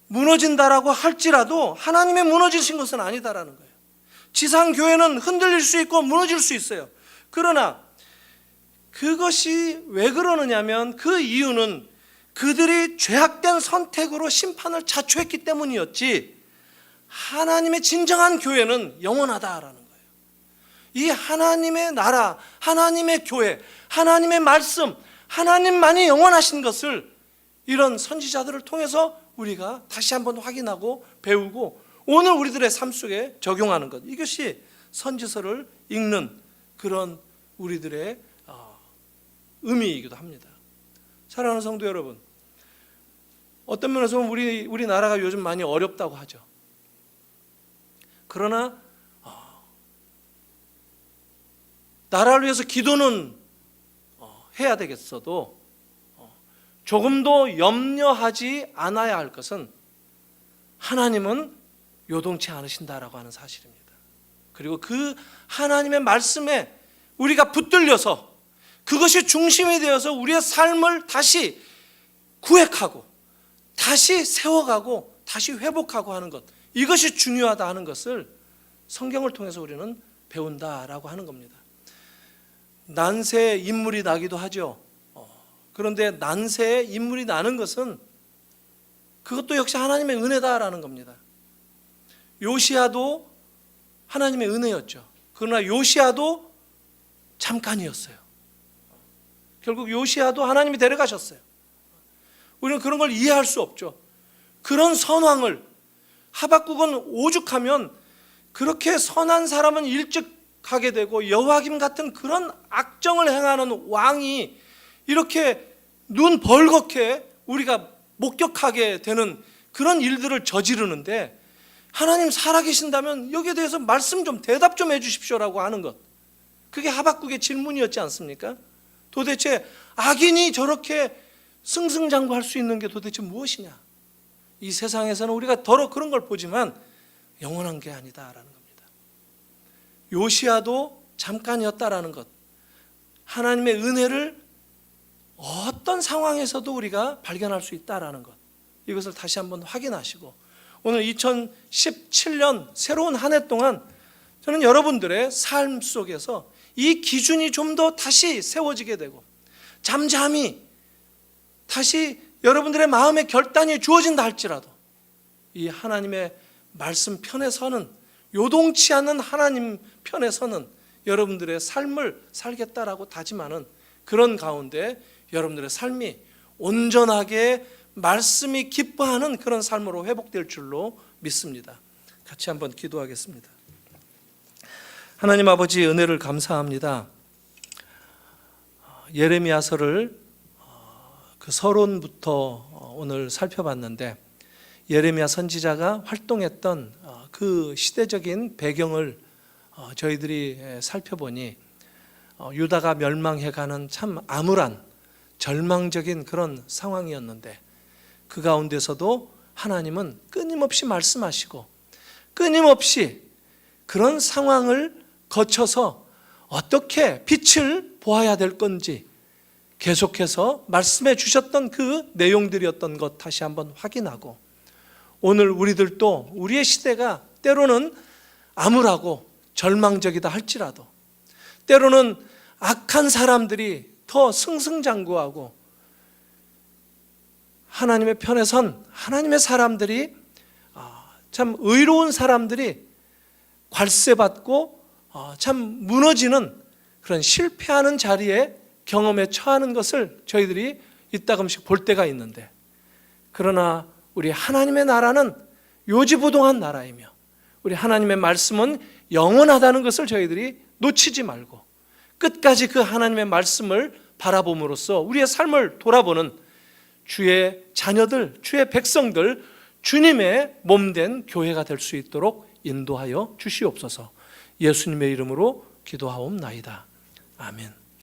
무너진다라고 할지라도 하나님의 무너지신 것은 아니다라는 거예요. 지상교회는 흔들릴 수 있고 무너질 수 있어요. 그러나 그것이 왜 그러느냐면 그 이유는 그들이 죄악된 선택으로 심판을 자초했기 때문이었지, 하나님의 진정한 교회는 영원하다라는 거예요. 이 하나님의 나라, 하나님의 교회, 하나님의 말씀, 하나님만이 영원하신 것을 이런 선지자들을 통해서 우리가 다시 한번 확인하고 배우고 오늘 우리들의 삶 속에 적용하는 것, 이것이 선지서를 읽는 그런 우리들의 의미이기도 합니다. 사랑하는 성도 여러분, 어떤 면에서 보면 우리나라가 요즘 많이 어렵다고 하죠. 그러나 나라를 위해서 기도는 해야 되겠어도 조금 더 염려하지 않아야 할 것은 하나님은 요동치 않으신다라고 하는 사실입니다. 그리고 그 하나님의 말씀에 우리가 붙들려서 그것이 중심이 되어서 우리의 삶을 다시 구획하고 다시 세워가고 다시 회복하고 하는 것, 이것이 중요하다 하는 것을 성경을 통해서 우리는 배운다라고 하는 겁니다. 난세에 인물이 나기도 하죠. 그런데 난세에 인물이 나는 것은 그것도 역시 하나님의 은혜다라는 겁니다. 요시야도 하나님의 은혜였죠. 그러나 요시야도 잠깐이었어요. 결국 요시야도 하나님이 데려가셨어요. 우리는 그런 걸 이해할 수 없죠. 그런 선왕을, 하박국은 오죽하면 그렇게 선한 사람은 일찍 가게 되고 여호와김 같은 그런 악정을 행하는 왕이 이렇게 눈 벌겋게 우리가 목격하게 되는 그런 일들을 저지르는데, 하나님 살아계신다면 여기에 대해서 말씀 좀, 대답 좀 해주십시오라고 하는 것, 그게 하박국의 질문이었지 않습니까? 도대체 악인이 저렇게 승승장구할 수 있는 게 도대체 무엇이냐? 이 세상에서는 우리가 더러 그런 걸 보지만 영원한 게 아니다라는 겁니다. 요시야도 잠깐이었다라는 것, 하나님의 은혜를 어떤 상황에서도 우리가 발견할 수 있다라는 것, 이것을 다시 한번 확인하시고 오늘 2017년 새로운 한 해 동안 저는 여러분들의 삶 속에서 이 기준이 좀 더 다시 세워지게 되고 잠잠히 다시 여러분들의 마음의 결단이 주어진다 할지라도 이 하나님의 말씀 편에 서는, 요동치 않는 하나님 편에 서는 여러분들의 삶을 살겠다라고 다짐하는 그런 가운데 여러분들의 삶이 온전하게 말씀이 기뻐하는 그런 삶으로 회복될 줄로 믿습니다. 같이 한번 기도하겠습니다. 하나님 아버지, 은혜를 감사합니다. 예레미야서를 그 서론부터 오늘 살펴봤는데, 예레미야 선지자가 활동했던 그 시대적인 배경을 저희들이 살펴보니 유다가 멸망해가는 참 암울한 절망적인 그런 상황이었는데, 그 가운데서도 하나님은 끊임없이 말씀하시고 끊임없이 그런 상황을 거쳐서 어떻게 빛을 보아야 될 건지 계속해서 말씀해 주셨던 그 내용들이었던 것 다시 한번 확인하고, 오늘 우리들도 우리의 시대가 때로는 암울하고 절망적이다 할지라도 때로는 악한 사람들이 더 승승장구하고 하나님의 편에 선 하나님의 사람들이, 참 의로운 사람들이 괄세받고 참 무너지는 그런 실패하는 자리에 경험에 처하는 것을 저희들이 이따금씩 볼 때가 있는데, 그러나 우리 하나님의 나라는 요지부동한 나라이며 우리 하나님의 말씀은 영원하다는 것을 저희들이 놓치지 말고 끝까지 그 하나님의 말씀을 바라봄으로써 우리의 삶을 돌아보는 주의 자녀들, 주의 백성들, 주님의 몸된 교회가 될 수 있도록 인도하여 주시옵소서. 예수님의 이름으로 기도하옵나이다. 아멘.